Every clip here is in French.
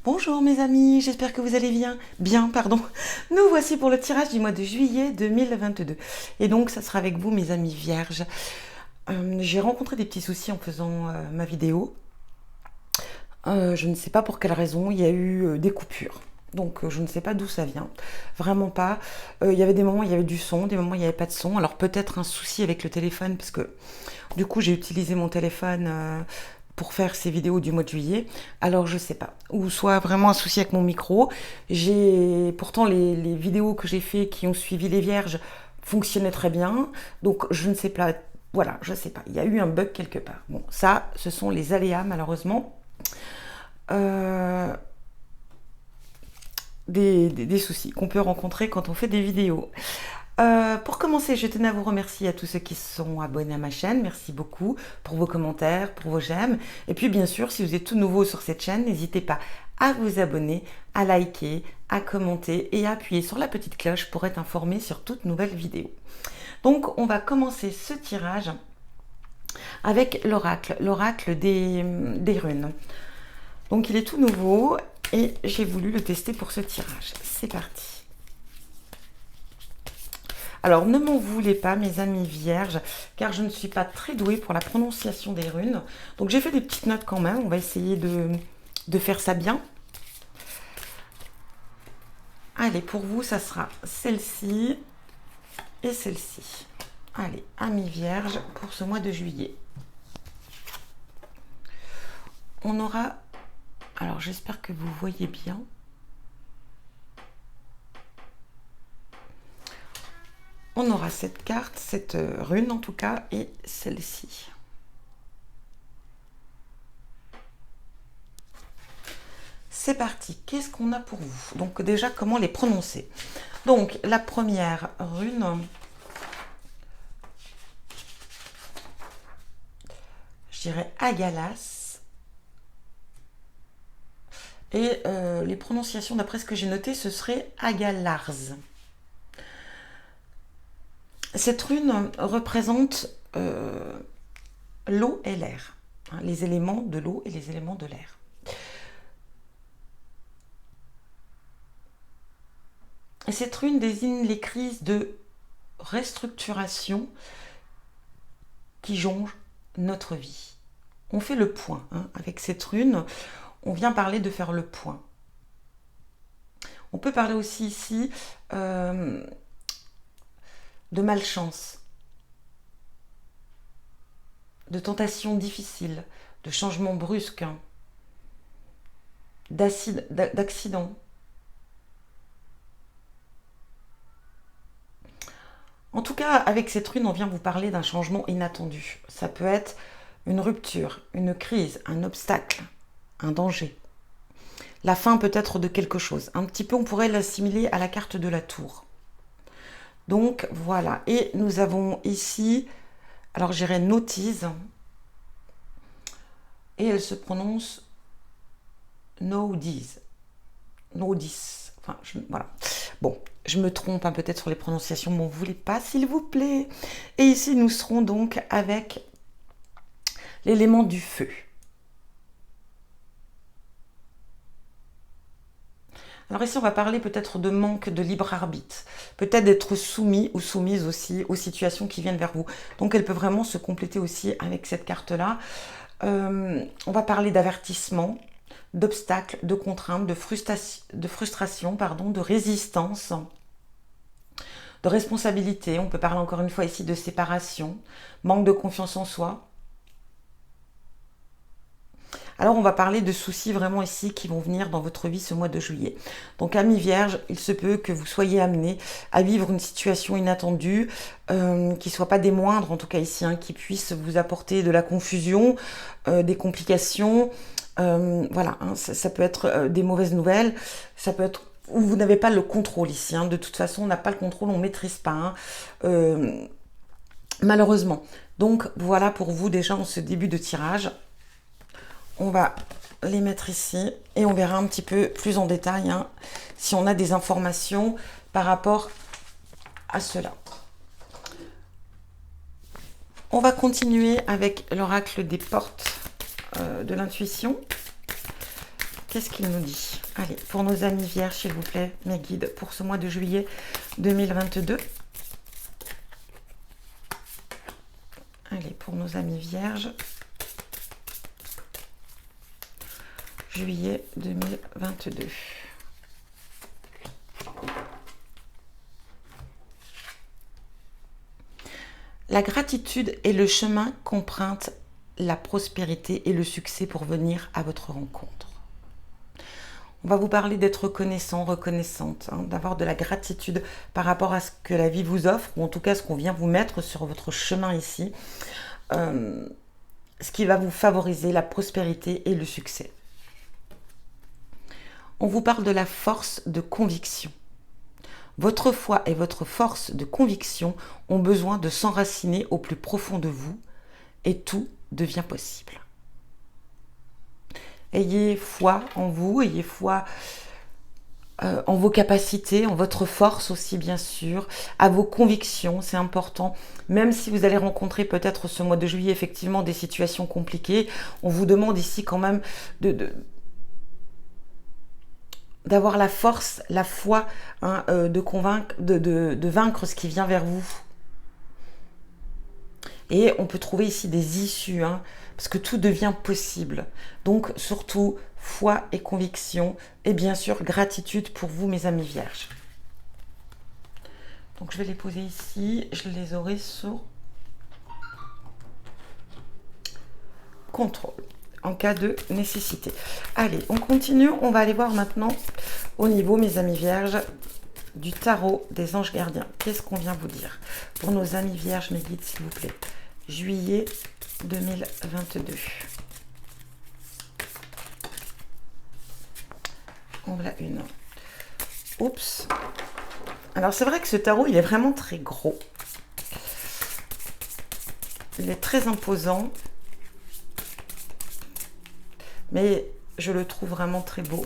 Bonjour mes amis, j'espère que vous allez bien. Bien, pardon. Nous voici pour le tirage du mois de juillet 2022. Et donc, ça sera avec vous mes amis vierges. J'ai rencontré des petits soucis en faisant ma vidéo. Je ne sais pas pour quelle raison, il y a eu des coupures. Donc je ne sais pas d'où ça vient, vraiment pas. Il y avait des moments où il y avait du son, des moments où il n'y avait pas de son. Alors peut-être un souci avec le téléphone, parce que du coup j'ai utilisé mon téléphone pour faire ces vidéos du mois de juillet. Alors je sais pas, ou soit vraiment un souci avec mon micro. J'ai pourtant les vidéos que j'ai fait qui ont suivi les vierges fonctionnaient très bien. Donc je ne sais pas, voilà, je sais pas. Il y a eu un bug quelque part. Bon, ça, ce sont les aléas malheureusement. Euh, des soucis qu'on peut rencontrer quand on fait des vidéos. Pour commencer, je tenais à vous remercier à tous ceux qui sont abonnés à ma chaîne. Merci beaucoup pour vos commentaires, pour vos j'aime. Et puis bien sûr, si vous êtes tout nouveau sur cette chaîne, n'hésitez pas à vous abonner, à liker, à commenter et à appuyer sur la petite cloche pour être informé sur toute nouvelle vidéo. Donc on va commencer ce tirage avec l'oracle des runes. Donc il est tout nouveau et j'ai voulu le tester pour ce tirage. C'est parti. Alors ne m'en voulez pas mes amis vierges, car je ne suis pas très douée pour la prononciation des runes. Donc j'ai fait des petites notes quand même, on va essayer de faire ça bien. Allez, pour vous, ça sera celle-ci et celle-ci. Allez, amis vierges, pour ce mois de juillet. On aura... Alors j'espère que vous voyez bien. On aura cette carte, cette rune en tout cas, et celle-ci. C'est parti, qu'est-ce qu'on a pour vous? Donc déjà, comment les prononcer? Donc la première rune, je dirais Agalas. Et les prononciations, d'après ce que j'ai noté, ce serait Agalars. Cette rune représente l'eau et l'air, hein, les éléments de l'eau et les éléments de l'air. Et cette rune désigne les crises de restructuration qui jongent notre vie. On fait le point hein, avec cette rune. On vient parler de faire le point. On peut parler aussi ici de malchance, de tentations difficiles, de changements brusques, d'accidents. En tout cas, avec cette rune, on vient vous parler d'un changement inattendu. Ça peut être une rupture, une crise, un obstacle, un danger. La fin peut-être de quelque chose. Un petit peu, on pourrait l'assimiler à la carte de la tour. Donc, voilà. Et nous avons ici, alors j'irai notice. Et elle se prononce Nodis. Nodis. Enfin, voilà. Bon, je me trompe hein, peut-être sur les prononciations, m'en voulez pas, s'il vous plaît. Et ici, nous serons donc avec l'élément du feu. Alors ici, on va parler peut-être de manque de libre arbitre, peut-être d'être soumis ou soumise aussi aux situations qui viennent vers vous. Donc, elle peut vraiment se compléter aussi avec cette carte-là. On va parler d'avertissement, d'obstacles, de contraintes, de frustration, pardon, de résistance, de responsabilité. On peut parler encore une fois ici de séparation, manque de confiance en soi. Alors on va parler de soucis vraiment ici qui vont venir dans votre vie ce mois de juillet. Donc amis vierges, il se peut que vous soyez amenés à vivre une situation inattendue, qui ne soit pas des moindres en tout cas ici, hein, qui puisse vous apporter de la confusion, des complications. Voilà, hein, ça peut être des mauvaises nouvelles, ça peut être où vous n'avez pas le contrôle ici. Hein. De toute façon, on n'a pas le contrôle, on ne maîtrise pas. Hein, malheureusement. Donc voilà pour vous déjà en ce début de tirage. On va les mettre ici et on verra un petit peu plus en détail hein, si on a des informations par rapport à cela. On va continuer avec l'oracle des portes de l'intuition. qu'est-ce qu'il nous dit? Allez, pour nos amis vierges, s'il vous plaît, mes guides, pour ce mois de juillet 2022. Allez, pour nos amis vierges, juillet 2022. La gratitude est le chemin qu'emprunte la prospérité et le succès pour venir à votre rencontre. On va vous parler d'être reconnaissant, reconnaissante, d'avoir de la gratitude par rapport à ce que la vie vous offre, ou en tout cas ce qu'on vient vous mettre sur votre chemin ici, ce qui va vous favoriser la prospérité et le succès. On vous parle de la force de conviction. Votre foi et votre force de conviction ont besoin de s'enraciner au plus profond de vous et tout devient possible. Ayez foi en vous, ayez foi en vos capacités, en votre force aussi bien sûr, à vos convictions, c'est important. Même si vous allez rencontrer peut-être ce mois de juillet effectivement des situations compliquées, on vous demande ici quand même d'avoir la force, la foi, de convaincre, de vaincre ce qui vient vers vous. Et on peut trouver ici des issues, parce que tout devient possible. Donc surtout, foi et conviction, et bien sûr gratitude pour vous mes amis vierges. Donc je vais les poser ici, je les aurai sur contrôle, en cas de nécessité. Allez, on continue, on va aller voir maintenant au niveau, mes amis vierges, du tarot des anges gardiens. Qu'est-ce qu'on vient vous dire pour nos amis vierges, mes guides, s'il vous plaît. Juillet 2022. On voilà une. Oups. Alors c'est vrai que ce tarot, il est vraiment très gros. Il est très imposant. Mais je le trouve vraiment très beau.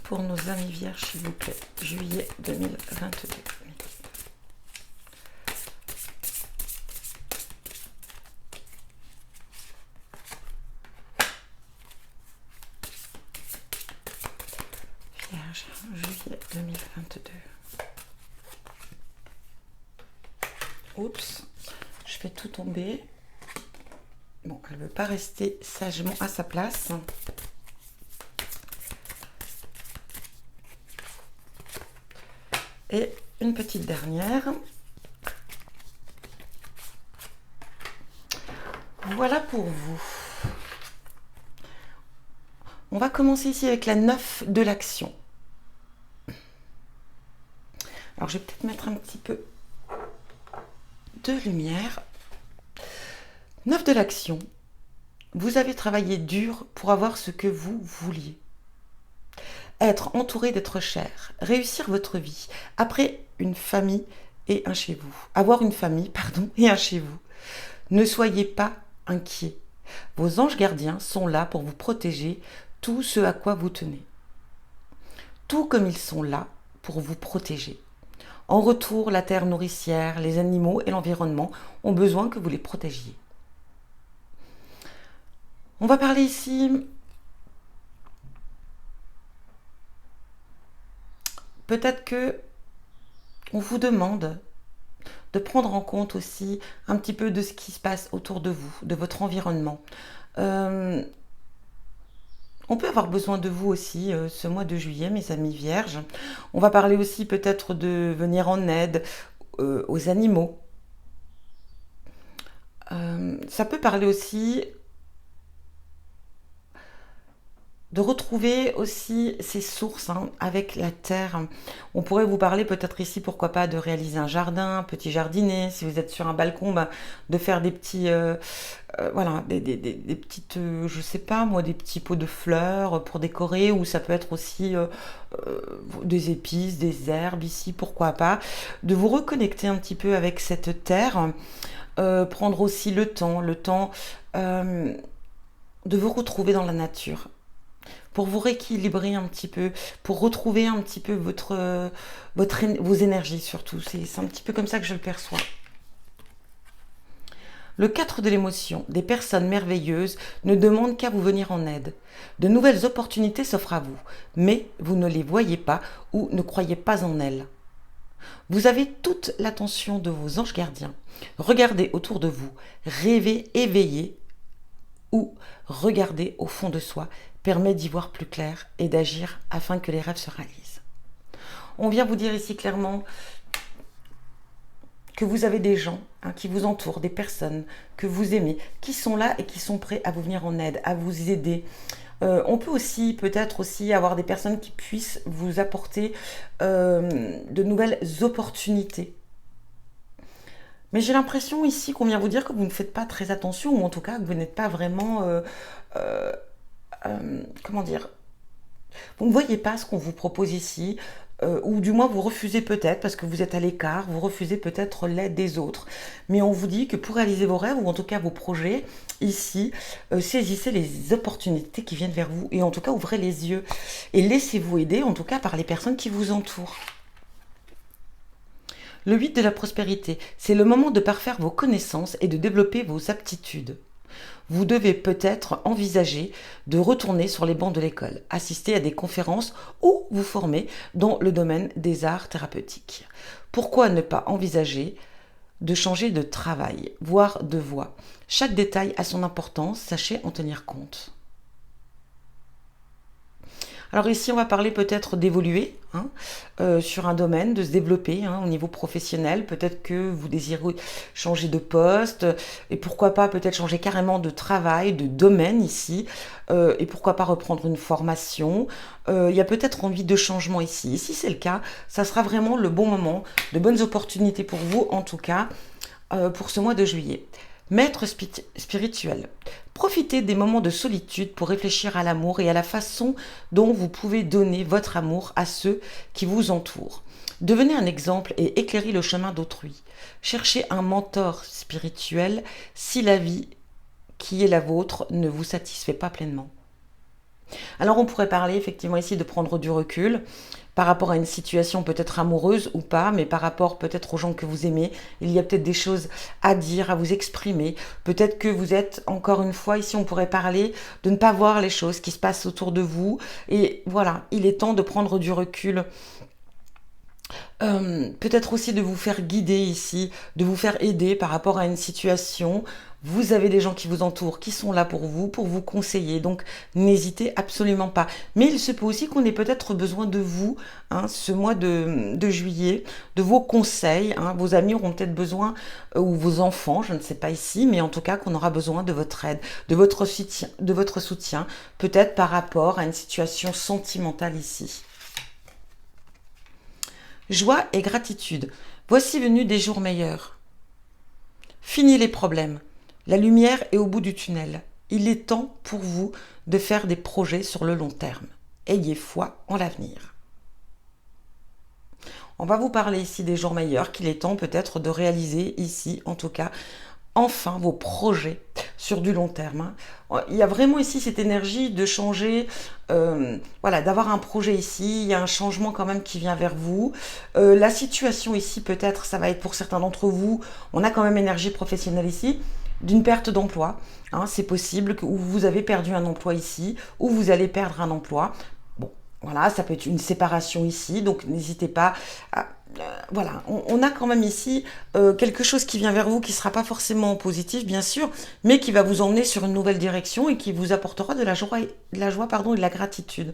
Pour nos amis vierges, s'il vous plaît, juillet 2022. Vierge, juillet 2022. Oups, je fais tout tomber. Bon, elle ne veut pas rester sagement à sa place. Et une petite dernière. Voilà pour vous. On va commencer ici avec la 9 de l'action. Alors je vais peut-être mettre un petit peu de lumière. 9 de l'action. Vous avez travaillé dur pour avoir ce que vous vouliez. Être entouré d'êtres chers, réussir votre vie, après une famille et un chez vous. Avoir une famille, pardon, et un chez vous. Ne soyez pas inquiets. Vos anges gardiens sont là pour vous protéger tout ce à quoi vous tenez. Tout comme ils sont là pour vous protéger. En retour, la terre nourricière, les animaux et l'environnement ont besoin que vous les protégiez. On va parler ici peut-être que on vous demande de prendre en compte aussi un petit peu de ce qui se passe autour de vous, de votre environnement. On peut avoir besoin de vous aussi ce mois de juillet, mes amis vierges. On va parler aussi peut-être de venir en aide aux animaux. Ça peut parler aussi de retrouver aussi ces sources avec la terre. On pourrait vous parler peut-être ici, pourquoi pas, de réaliser un jardin, un petit jardinet. Si vous êtes sur un balcon, de faire des petits, voilà, des petites, je sais pas moi, des petits pots de fleurs pour décorer, ou ça peut être aussi des épices, des herbes ici, pourquoi pas. De vous reconnecter un petit peu avec cette terre, prendre aussi le temps de vous retrouver dans la nature. pour vous rééquilibrer un petit peu, pour retrouver un petit peu vos énergies surtout. C'est un petit peu comme ça que je le perçois. Le 4 de l'émotion, des personnes merveilleuses ne demandent qu'à vous venir en aide. De nouvelles opportunités s'offrent à vous, mais vous ne les voyez pas ou ne croyez pas en elles. Vous avez toute l'attention de vos anges gardiens. Regardez autour de vous, rêvez, éveillez ou regardez au fond de soi permet d'y voir plus clair et d'agir afin que les rêves se réalisent. On vient vous dire ici clairement que vous avez des gens qui vous entourent, des personnes que vous aimez, qui sont là et qui sont prêts à vous venir en aide, à vous aider. On peut aussi, peut-être aussi, avoir des personnes qui puissent vous apporter de nouvelles opportunités. Mais j'ai l'impression ici qu'on vient vous dire que vous ne faites pas très attention, ou en tout cas que vous n'êtes pas vraiment... comment dire, vous ne voyez pas ce qu'on vous propose ici, ou du moins vous refusez peut-être parce que vous êtes à l'écart, vous refusez peut-être l'aide des autres. Mais on vous dit que pour réaliser vos rêves, ou en tout cas vos projets, ici, saisissez les opportunités qui viennent vers vous, et en tout cas ouvrez les yeux, et laissez-vous aider en tout cas par les personnes qui vous entourent. Le 8 de la prospérité, c'est le moment de parfaire vos connaissances et de développer vos aptitudes. Vous devez peut-être envisager de retourner sur les bancs de l'école, assister à des conférences ou vous former dans le domaine des arts thérapeutiques. Pourquoi ne pas envisager de changer de travail, voire de voie? Chaque détail a son importance, sachez en tenir compte. Alors ici, on va parler peut-être d'évoluer sur un domaine, de se développer au niveau professionnel. Peut-être que vous désirez changer de poste et pourquoi pas peut-être changer carrément de travail, de domaine ici. Et pourquoi pas reprendre une formation. Il y a peut-être envie de changement ici. Et si c'est le cas, ça sera vraiment le bon moment, de bonnes opportunités pour vous en tout cas pour ce mois de juillet. Maître spirituel, profitez des moments de solitude pour réfléchir à l'amour et à la façon dont vous pouvez donner votre amour à ceux qui vous entourent. Devenez un exemple et éclairez le chemin d'autrui. Cherchez un mentor spirituel si la vie qui est la vôtre ne vous satisfait pas pleinement. Alors on pourrait parler effectivement ici de prendre du recul par rapport à une situation peut-être amoureuse ou pas, mais par rapport peut-être aux gens que vous aimez. Il y a peut-être des choses à dire, à vous exprimer. Peut-être que vous êtes, encore une fois, ici on pourrait parler de ne pas voir les choses qui se passent autour de vous. Et voilà, il est temps de prendre du recul. Peut-être aussi de vous faire guider ici, de vous faire aider par rapport à une situation. Vous avez des gens qui vous entourent, qui sont là pour vous conseiller. Donc, n'hésitez absolument pas. Mais il se peut aussi qu'on ait peut-être besoin de vous, ce mois de juillet, de vos conseils. Vos amis auront peut-être besoin, ou vos enfants, je ne sais pas ici, mais en tout cas qu'on aura besoin de votre aide, de votre soutien, peut-être par rapport à une situation sentimentale ici. Joie et gratitude. Voici venus des jours meilleurs. Fini les problèmes. La lumière est au bout du tunnel. Il est temps pour vous de faire des projets sur le long terme. Ayez foi en l'avenir. On va vous parler ici des jours meilleurs, qu'il est temps peut-être de réaliser ici, en tout cas, enfin vos projets sur du long terme. Il y a vraiment ici cette énergie de changer, d'avoir un projet ici, il y a un changement quand même qui vient vers vous. La situation ici, peut-être, ça va être pour certains d'entre vous, on a quand même énergie professionnelle ici, d'une perte d'emploi. C'est possible que vous avez perdu un emploi ici, ou vous allez perdre un emploi. Bon, voilà, ça peut être une séparation ici, donc n'hésitez pas à... Voilà, on a quand même ici quelque chose qui vient vers vous qui ne sera pas forcément positif, bien sûr, mais qui va vous emmener sur une nouvelle direction et qui vous apportera de la joie et de la gratitude.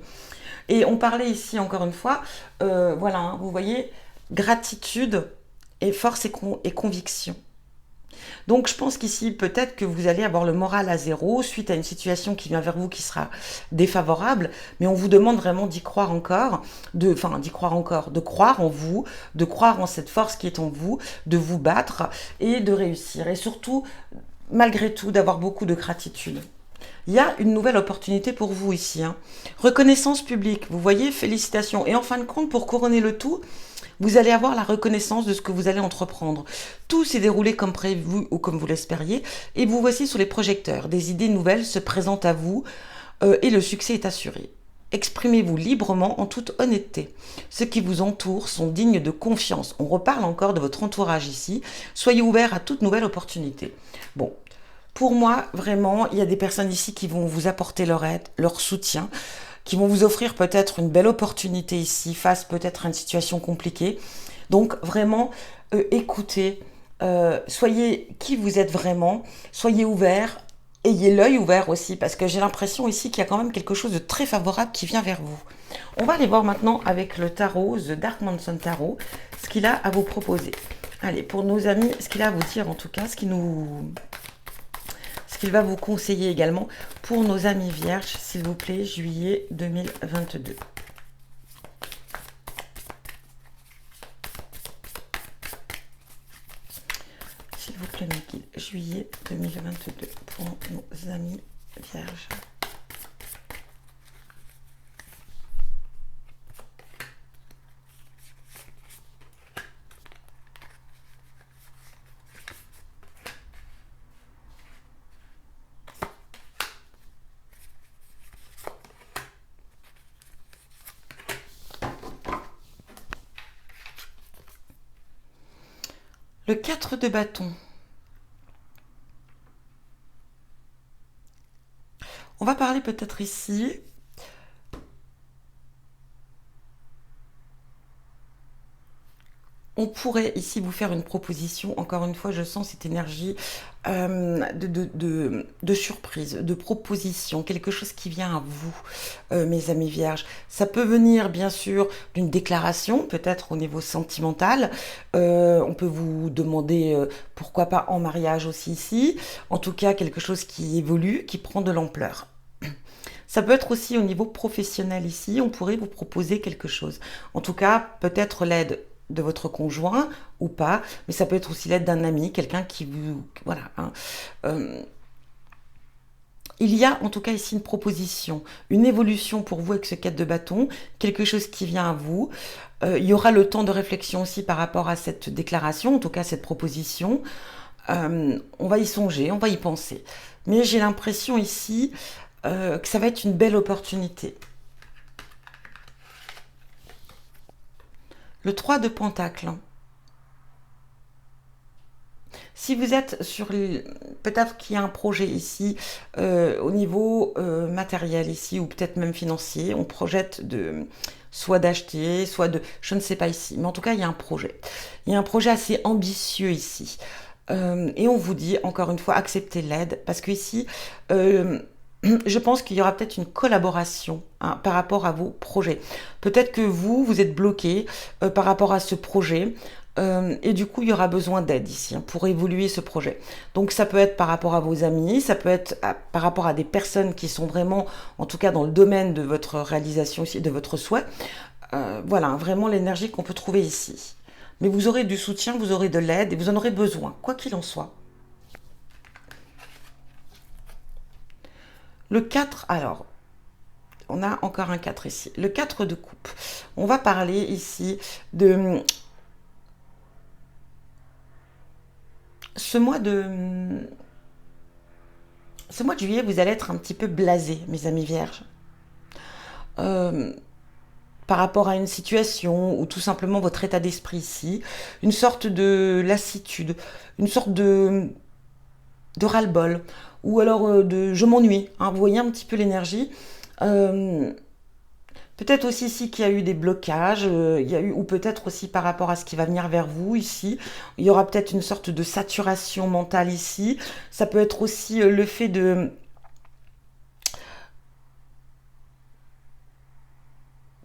Et on parlait ici, encore une fois, vous voyez, gratitude et force et conviction. Donc je pense qu'ici, peut-être que vous allez avoir le moral à zéro suite à une situation qui vient vers vous qui sera défavorable, mais on vous demande vraiment d'y croire encore, de croire en vous, de croire en cette force qui est en vous, de vous battre et de réussir. Et surtout, malgré tout, d'avoir beaucoup de gratitude. Il y a une nouvelle opportunité pour vous ici. Reconnaissance publique, vous voyez, félicitations. Et en fin de compte, pour couronner le tout, vous allez avoir la reconnaissance de ce que vous allez entreprendre. Tout s'est déroulé comme prévu ou comme vous l'espériez. Et vous voici sous les projecteurs. Des idées nouvelles se présentent à vous et le succès est assuré. Exprimez-vous librement en toute honnêteté. Ceux qui vous entourent sont dignes de confiance. On reparle encore de votre entourage ici. Soyez ouverts à toute nouvelle opportunité. Bon, pour moi, vraiment, il y a des personnes ici qui vont vous apporter leur aide, leur soutien, qui vont vous offrir peut-être une belle opportunité ici, face peut-être à une situation compliquée. Donc vraiment, écoutez, soyez qui vous êtes vraiment, soyez ouverts, ayez l'œil ouvert aussi, parce que j'ai l'impression ici qu'il y a quand même quelque chose de très favorable qui vient vers vous. On va aller voir maintenant avec le tarot, The Dark Manson Tarot, ce qu'il a à vous proposer. Allez, pour nos amis, ce qu'il a à vous dire en tout cas, ce qu'il va vous conseiller également pour nos amis vierges, s'il vous plaît, juillet 2022. S'il vous plaît, mes guides, juillet 2022 pour nos amis vierges. Le 4 de bâton. On va parler peut-être ici on pourrait ici vous faire une proposition. Encore une fois, je sens cette énergie de surprise, de proposition, quelque chose qui vient à vous, mes amis vierges. Ça peut venir, bien sûr, d'une déclaration, peut-être au niveau sentimental. On peut vous demander, pourquoi pas en mariage aussi ici. En tout cas, quelque chose qui évolue, qui prend de l'ampleur. Ça peut être aussi au niveau professionnel ici, on pourrait vous proposer quelque chose. En tout cas, peut-être l'aide de votre conjoint ou pas, mais ça peut être aussi l'aide d'un ami, quelqu'un qui vous... Voilà. Hein. Il y a en tout cas ici une proposition, une évolution pour vous avec ce 4 de bâton, quelque chose qui vient à vous. Il y aura le temps de réflexion aussi par rapport à cette déclaration, en tout cas cette proposition. On va y songer, on va y penser. Mais j'ai l'impression ici que ça va être une belle opportunité. Le 3 de Pentacle. Si vous êtes sur... Peut-être qu'il y a un projet ici, au niveau matériel ici, ou peut-être même financier, on projette de soit d'acheter, soit de... Je ne sais pas ici, mais en tout cas, il y a un projet. Il y a un projet assez ambitieux ici. Et on vous dit, encore une fois, acceptez l'aide, parce que ici... je pense qu'il y aura peut-être une collaboration hein, par rapport à vos projets. Peut-être que vous êtes bloqué par rapport à ce projet et du coup, il y aura besoin d'aide ici hein, pour évoluer ce projet. Donc, ça peut être par rapport à vos amis, ça peut être par rapport à des personnes qui sont vraiment, en tout cas, dans le domaine de votre réalisation aussi, de votre souhait. Voilà, vraiment l'énergie qu'on peut trouver ici. Mais vous aurez du soutien, vous aurez de l'aide et vous en aurez besoin, quoi qu'il en soit. Le 4, alors, on a encore un 4 ici. Le 4 de coupe. On va parler ici de... Ce mois de juillet, vous allez être un petit peu blasé, mes amis vierges. Par rapport à une situation ou tout simplement votre état d'esprit ici. Une sorte de lassitude, une sorte de ras-le-bol. Ou alors de je m'ennuie. Hein, vous voyez un petit peu l'énergie. Peut-être aussi ici qu'il y a eu des blocages, il y a eu, ou peut-être aussi par rapport à ce qui va venir vers vous ici, il y aura peut-être une sorte de saturation mentale ici. Ça peut être aussi le fait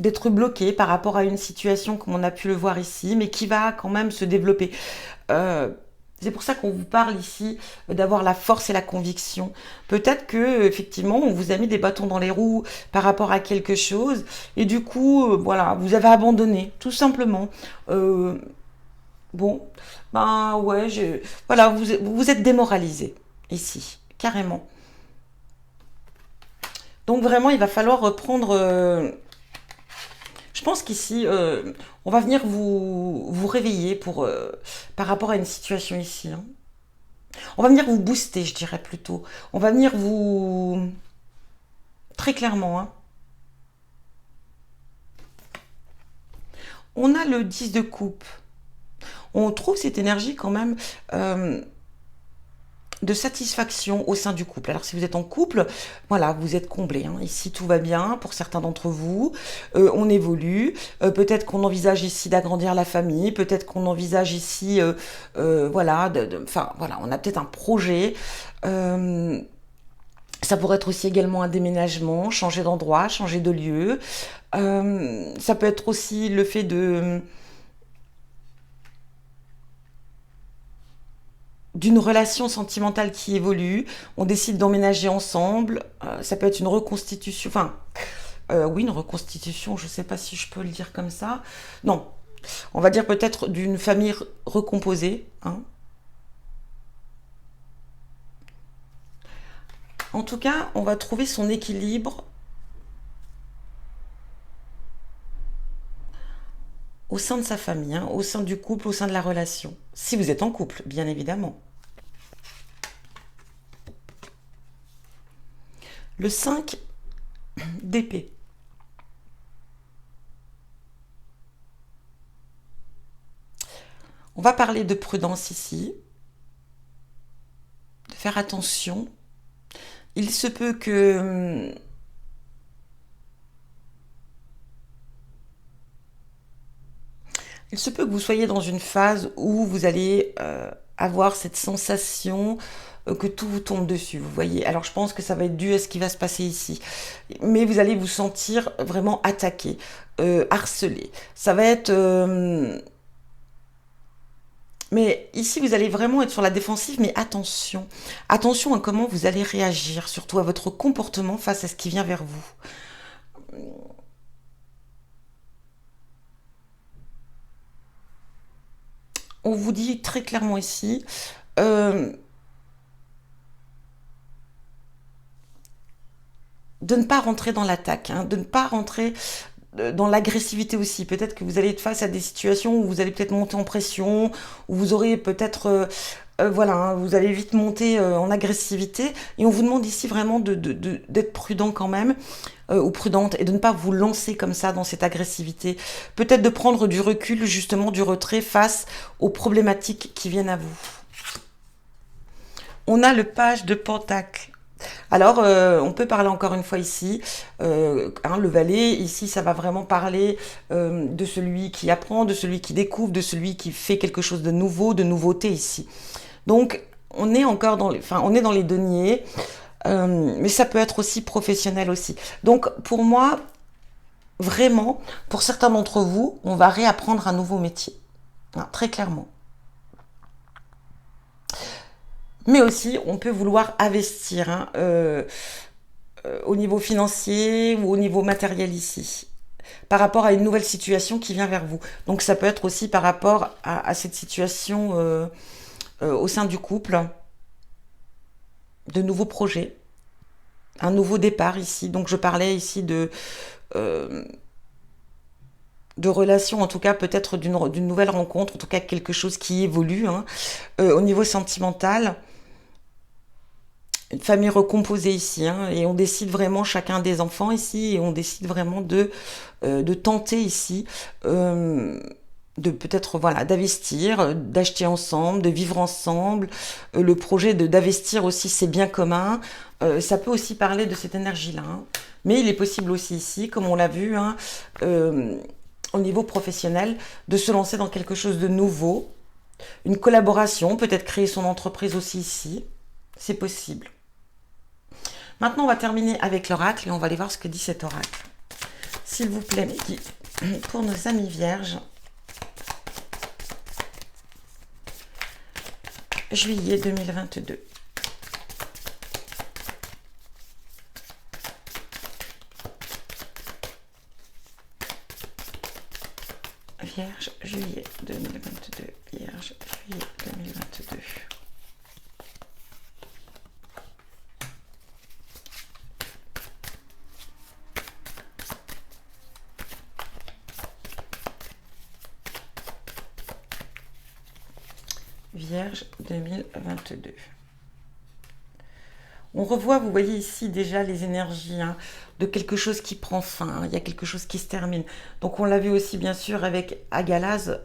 d'être bloqué par rapport à une situation comme on a pu le voir ici, mais qui va quand même se développer. C'est pour ça qu'on vous parle ici d'avoir la force et la conviction. Peut-être que effectivement, on vous a mis des bâtons dans les roues par rapport à quelque chose, et du coup, voilà, vous avez abandonné, tout simplement. Bon, ben ouais, voilà, vous êtes démoralisé ici, carrément. Donc vraiment, il va falloir reprendre. Je pense qu'ici, on va venir vous réveiller par rapport à une situation ici. Hein. On va venir vous booster, je dirais plutôt. On va venir vous... Très clairement. Hein. On a le 10 de coupe. On trouve cette énergie quand même de satisfaction au sein du couple. Alors si vous êtes en couple, voilà, vous êtes comblé. Hein. Ici, tout va bien pour certains d'entre vous. On évolue. Peut-être qu'on envisage ici d'agrandir la famille. Peut-être qu'on envisage ici, voilà, enfin, voilà, on a peut-être un projet. Ça pourrait être aussi également un déménagement, changer d'endroit, changer de lieu. Ça peut être aussi le fait d'une relation sentimentale qui évolue. On décide d'emménager ensemble. Ça peut être une reconstitution. Enfin, oui, une reconstitution. Je ne sais pas si je peux le dire comme ça. Non, on va dire peut-être d'une famille recomposée. Hein. En tout cas, on va trouver son équilibre au sein de sa famille, hein, au sein du couple, au sein de la relation. Si vous êtes en couple, bien évidemment. Le 5 d'épée. On va parler de prudence ici, de faire attention. Il se peut que vous soyez dans une phase où vous allez avoir cette sensation que tout vous tombe dessus, vous voyez. Alors je pense que ça va être dû à ce qui va se passer ici. Mais vous allez vous sentir vraiment attaqué, harcelé. Ça va être... mais ici, vous allez vraiment être sur la défensive, mais attention. Attention à comment vous allez réagir, surtout à votre comportement face à ce qui vient vers vous. On vous dit très clairement ici, euh, de ne pas rentrer dans l'attaque, hein, de ne pas rentrer dans l'agressivité aussi. Peut-être que vous allez être face à des situations où vous allez peut-être monter en pression, où vous aurez peut-être, voilà, hein, vous allez vite monter en agressivité. Et on vous demande ici vraiment d'être prudent quand même, ou prudente, et de ne pas vous lancer comme ça dans cette agressivité. Peut-être de prendre du recul, justement du retrait face aux problématiques qui viennent à vous. On a le page de Pentacle. Alors, on peut parler encore une fois ici, hein, le valet, ici ça va vraiment parler de celui qui apprend, de celui qui découvre, de celui qui fait quelque chose de nouveau, de nouveauté ici. Donc, on est encore dans les, enfin, on est dans les deniers, mais ça peut être aussi professionnel aussi. Donc, pour moi, vraiment, pour certains d'entre vous, on va réapprendre un nouveau métier, hein, très clairement. Mais aussi, on peut vouloir investir, hein, au niveau financier ou au niveau matériel ici, par rapport à une nouvelle situation qui vient vers vous. Donc ça peut être aussi par rapport à cette situation au sein du couple, de nouveaux projets, un nouveau départ ici. Donc je parlais ici euh, de relations, en tout cas peut-être d'une nouvelle rencontre, en tout cas quelque chose qui évolue, hein, au niveau sentimental. Une famille recomposée ici, hein, et on décide vraiment chacun des enfants ici, et on décide vraiment de tenter ici, de peut-être voilà d'investir, d'acheter ensemble, de vivre ensemble. Le projet de d'investir aussi ses biens communs, ça peut aussi parler de cette énergie-là. Hein. Mais il est possible aussi ici, comme on l'a vu, hein, au niveau professionnel, de se lancer dans quelque chose de nouveau, une collaboration, peut-être créer son entreprise aussi ici, c'est possible. Maintenant, on va terminer avec l'oracle et on va aller voir ce que dit cet oracle. S'il vous plaît, pour nos amis vierges, juillet 2022. Vierge, juillet 2022. Vierge, juillet 2022. Vierge 2022. On revoit, vous voyez ici déjà les énergies hein, de quelque chose qui prend fin, hein. Il y a quelque chose qui se termine. Donc on l'a vu aussi bien sûr avec Agalaz,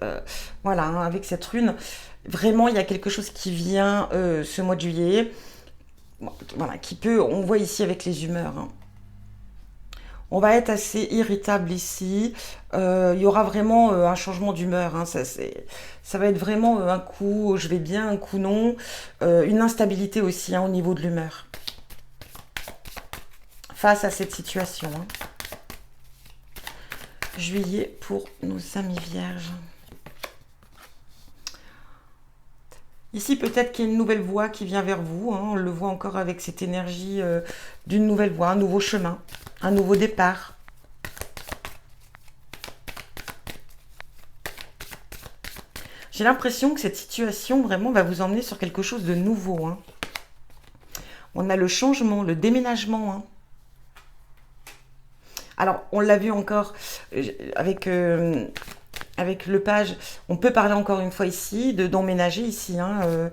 voilà, hein, avec cette rune. Vraiment, il y a quelque chose qui vient ce mois de juillet, voilà, qui peut, on voit ici avec les humeurs, hein. On va être assez irritable ici. Il y aura vraiment un changement d'humeur, hein. Ça va être vraiment un coup je vais bien, un coup non. Une instabilité aussi hein, au niveau de l'humeur face à cette situation, hein. Juillet pour nos amis vierges. Ici, peut-être qu'il y a une nouvelle voie qui vient vers vous, hein. On le voit encore avec cette énergie d'une nouvelle voie, un nouveau chemin, un nouveau départ. J'ai l'impression que cette situation vraiment va vous emmener sur quelque chose de nouveau, hein. On a le changement, le déménagement, hein. Alors, on l'a vu encore avec, avec le page. On peut parler encore une fois ici d'emménager ici, hein,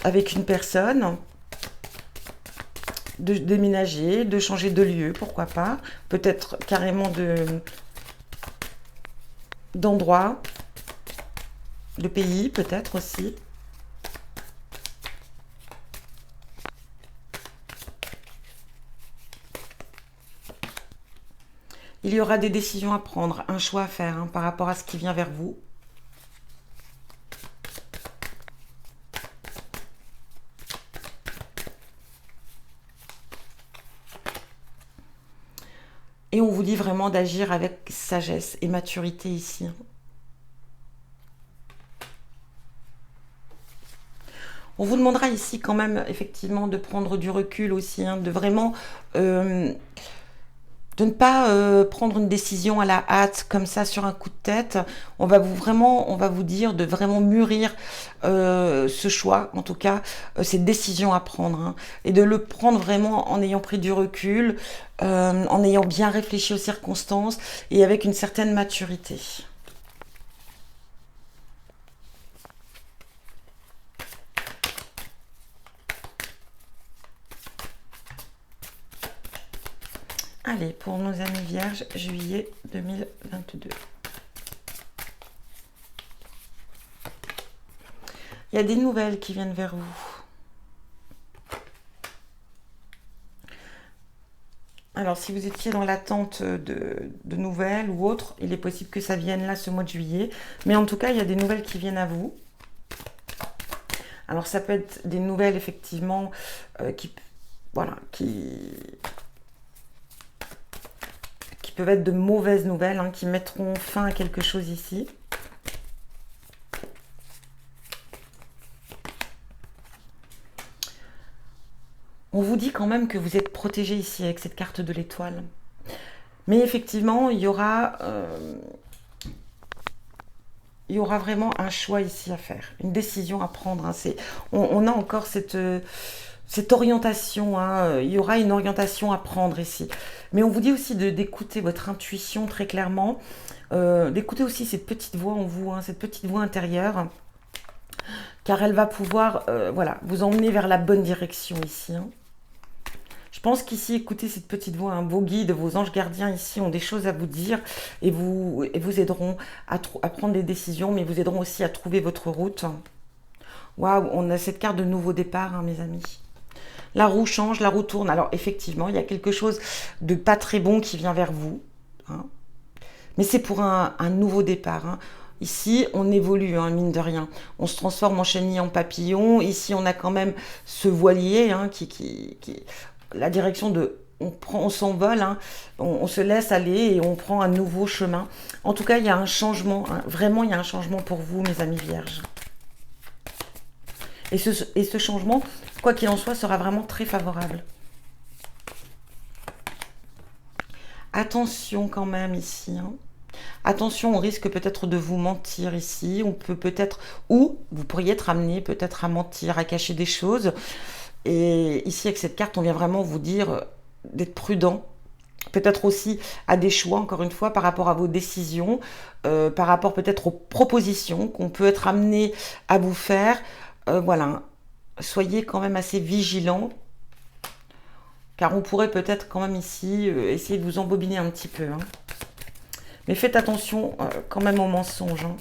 avec une personne. De déménager, de changer de lieu, pourquoi pas. Peut-être carrément d'endroit, de pays, peut-être aussi. Il y aura des décisions à prendre, un choix à faire hein, par rapport à ce qui vient vers vous. Et on vous dit vraiment d'agir avec sagesse et maturité ici. On vous demandera ici quand même effectivement de prendre du recul aussi, hein, de vraiment... de ne pas prendre une décision à la hâte comme ça sur un coup de tête. On va vous dire de vraiment mûrir ce choix, en tout cas cette décision à prendre, hein, et de le prendre vraiment en ayant pris du recul, en ayant bien réfléchi aux circonstances et avec une certaine maturité. Allez, pour nos amis vierges, juillet 2022. Il y a des nouvelles qui viennent vers vous. Alors, si vous étiez dans l'attente de nouvelles ou autres, il est possible que ça vienne là ce mois de juillet. Mais en tout cas, il y a des nouvelles qui viennent à vous. Alors, ça peut être des nouvelles, effectivement, qui peuvent être de mauvaises nouvelles, hein, qui mettront fin à quelque chose ici. On vous dit quand même que vous êtes protégé ici avec cette carte de l'étoile. Mais effectivement, il y aura vraiment un choix ici à faire, une décision à prendre, hein. On a encore cette orientation, hein. Il y aura une orientation à prendre ici. Mais on vous dit aussi d'écouter votre intuition très clairement, d'écouter aussi cette petite voix en vous, hein, cette petite voix intérieure, car elle va pouvoir voilà, vous emmener vers la bonne direction ici, hein. Je pense qu'ici, écoutez cette petite voix, hein, vos guides, vos anges gardiens ici ont des choses à vous dire et vous aideront à prendre des décisions, mais vous aideront aussi à trouver votre route. Waouh, on a cette carte de nouveau départ, hein, mes amis. La roue change, la roue tourne. Alors effectivement, il y a quelque chose de pas très bon qui vient vers vous, hein. Mais c'est pour un nouveau départ, hein. Ici, on évolue, hein, mine de rien. On se transforme en chenille, en papillon. Ici, on a quand même ce voilier hein, qui la direction de... On s'envole, hein, on se laisse aller et on prend un nouveau chemin. En tout cas, il y a un changement. Hein, vraiment, il y a un changement pour vous, mes amis vierges. Et ce changement, quoi qu'il en soit, sera vraiment très favorable. Attention quand même ici, hein. Attention, on risque peut-être de vous mentir ici. On peut peut-être... Ou vous pourriez être amené peut-être à mentir, à cacher des choses. Et ici, avec cette carte, on vient vraiment vous dire d'être prudent. Peut-être aussi à des choix, encore une fois, par rapport à vos décisions, par rapport peut-être aux propositions qu'on peut être amené à vous faire. Voilà, soyez quand même assez vigilants Car on pourrait peut-être quand même ici essayer de vous embobiner un petit peu. Hein. Mais faites attention quand même aux mensonges. Hein.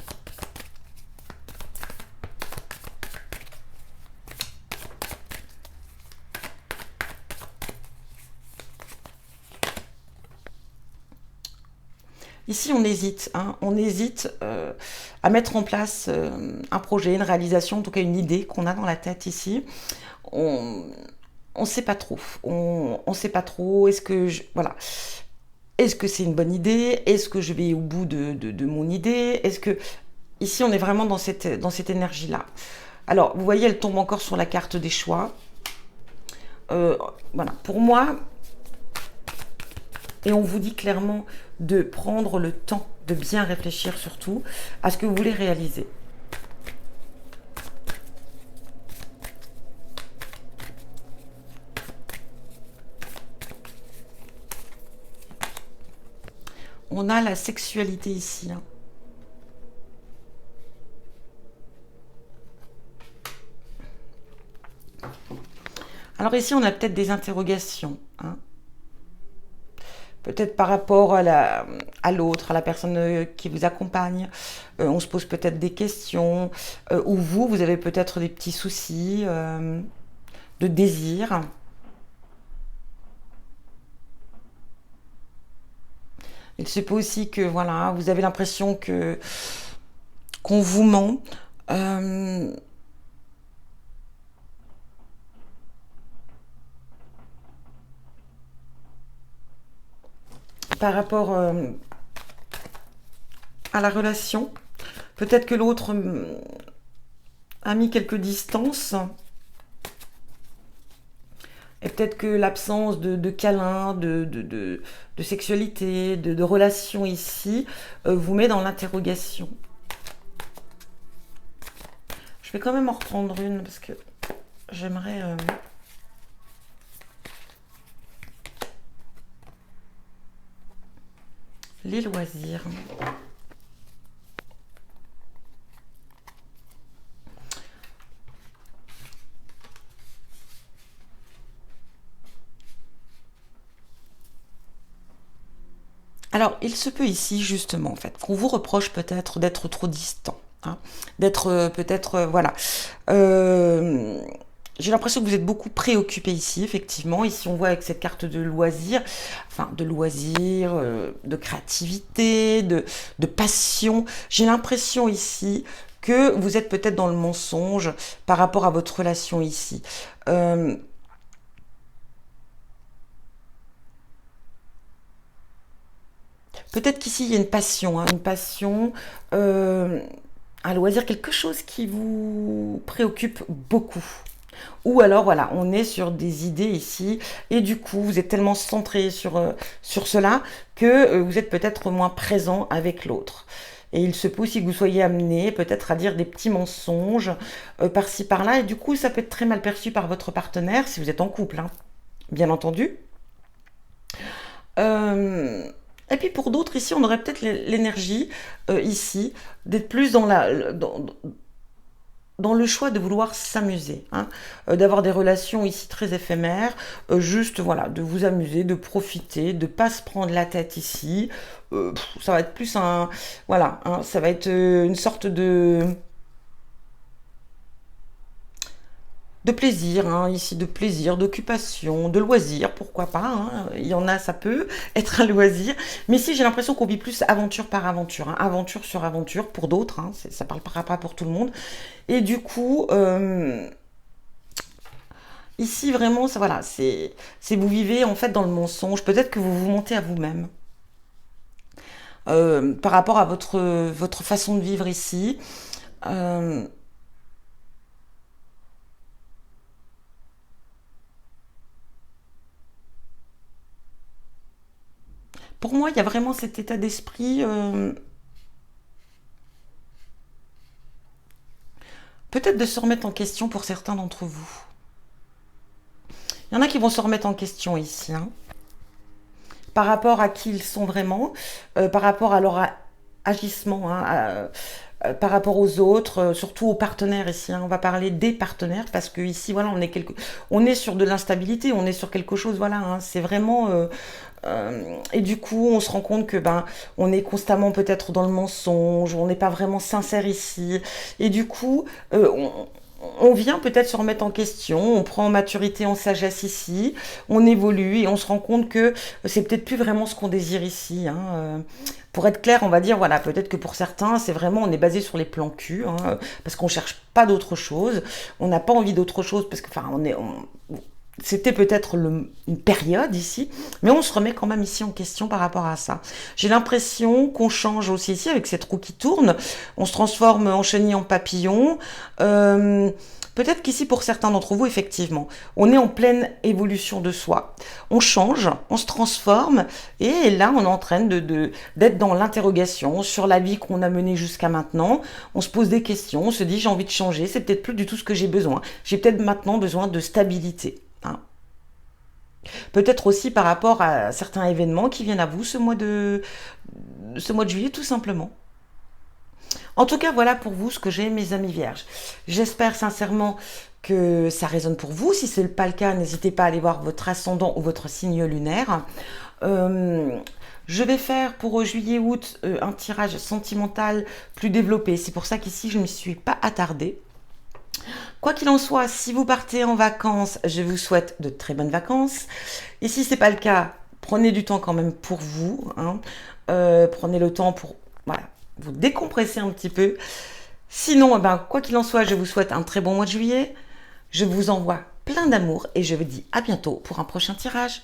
Ici, on hésite. Hein. On hésite à mettre en place un projet, une réalisation, en tout cas une idée qu'on a dans la tête ici. On ne sait pas trop. On ne sait pas trop. Est-ce que voilà. Est-ce que c'est une bonne idée? Est-ce que je vais au bout de mon idée? Est-ce que ici on est vraiment dans cette énergie-là? Alors, vous voyez, elle tombe encore sur la carte des choix. Voilà, pour moi, et on vous dit clairement de prendre le temps de bien réfléchir surtout à ce que vous voulez réaliser. On a la sexualité ici. Hein. Alors ici, on a peut-être des interrogations. Hein. Peut-être par rapport à l'autre, à la personne qui vous accompagne. On se pose peut-être des questions. Ou vous avez peut-être des petits soucis de désir. Il se peut aussi que voilà, vous avez l'impression que qu'on vous ment. Par rapport à la relation. Peut-être que l'autre a mis quelques distances. Et peut-être que l'absence de câlins, de sexualité, de relations ici, vous met dans l'interrogation. Je vais quand même en reprendre une parce que j'aimerais... les loisirs. Alors, il se peut ici, justement, en fait, qu'on vous reproche peut-être d'être trop distant. Hein, d'être peut-être... voilà. J'ai l'impression que vous êtes beaucoup préoccupé ici, effectivement. Ici, on voit avec cette carte de loisirs, enfin, de loisirs, de créativité, de passion. J'ai l'impression ici que vous êtes peut-être dans le mensonge par rapport à votre relation ici. Peut-être qu'ici, il y a une passion, hein, un loisir, quelque chose qui vous préoccupe beaucoup. Ou alors, voilà, on est sur des idées ici, et du coup, vous êtes tellement centré sur cela que vous êtes peut-être moins présent avec l'autre. Et il se peut aussi que vous soyez amené peut-être à dire des petits mensonges par-ci par-là, et du coup, ça peut être très mal perçu par votre partenaire si vous êtes en couple, hein, bien entendu. Euh, et puis pour d'autres, ici, on aurait peut-être l'énergie, ici, d'être plus dans le choix de vouloir s'amuser, hein, d'avoir des relations ici très éphémères, juste voilà, de vous amuser, de profiter, de pas se prendre la tête ici. Ça va être plus un, voilà, hein, ça va être une sorte de plaisir, hein, ici, de plaisir, d'occupation, de loisir, pourquoi pas. Hein, il y en a, ça peut être un loisir. Mais ici, j'ai l'impression qu'on vit plus aventure par aventure, hein, aventure sur aventure pour d'autres. Hein, ça ne parlera pas pour tout le monde. Et du coup, ici, vraiment, ça, voilà, c'est vous vivez en fait dans le mensonge. Peut-être que vous vous mentez à vous-même par rapport à votre façon de vivre ici. Euh, pour moi, il y a vraiment cet état d'esprit. Peut-être de se remettre en question pour certains d'entre vous. Il y en a qui vont se remettre en question ici, hein, par rapport à qui ils sont vraiment, par rapport à leur agissement, hein, par rapport aux autres, surtout aux partenaires ici. Hein. On va parler des partenaires parce que ici, voilà, on est sur de l'instabilité, on est sur quelque chose, voilà. Hein. C'est vraiment et du coup, on se rend compte que ben, on est constamment peut-être dans le mensonge, on n'est pas vraiment sincère ici. Et du coup, on vient peut-être se remettre en question, on prend en maturité, en sagesse ici, on évolue et on se rend compte que c'est peut-être plus vraiment ce qu'on désire ici. Hein. Pour être clair, on va dire, voilà, peut-être que pour certains, c'est vraiment, on est basé sur les plans cul, hein, parce qu'on cherche pas d'autre chose, on n'a pas envie d'autre chose, parce que, enfin, c'était peut-être une période ici, mais on se remet quand même ici en question par rapport à ça. J'ai l'impression qu'on change aussi ici avec cette roue qui tourne, on se transforme en chenille en papillon. Euh, Peut-être qu'ici, pour certains d'entre vous, effectivement, on est en pleine évolution de soi. On change, on se transforme, et là, on est en train d'être dans l'interrogation sur la vie qu'on a menée jusqu'à maintenant. On se pose des questions, on se dit j'ai envie de changer, c'est peut-être plus du tout ce que j'ai besoin. J'ai peut-être maintenant besoin de stabilité. Hein. Peut-être aussi par rapport à certains événements qui viennent à vous ce mois de juillet, tout simplement. En tout cas, voilà pour vous ce que j'ai, mes amis vierges. J'espère sincèrement que ça résonne pour vous. Si ce n'est pas le cas, n'hésitez pas à aller voir votre ascendant ou votre signe lunaire. Euh, je vais faire pour juillet-août un tirage sentimental plus développé. C'est pour ça qu'ici, je ne me suis pas attardée. Quoi qu'il en soit, si vous partez en vacances, je vous souhaite de très bonnes vacances. Et si ce n'est pas le cas, prenez du temps quand même pour vous. Hein. Prenez le temps pour voilà, vous décompresser un petit peu. Sinon, eh ben, quoi qu'il en soit, je vous souhaite un très bon mois de juillet. Je vous envoie plein d'amour et je vous dis à bientôt pour un prochain tirage.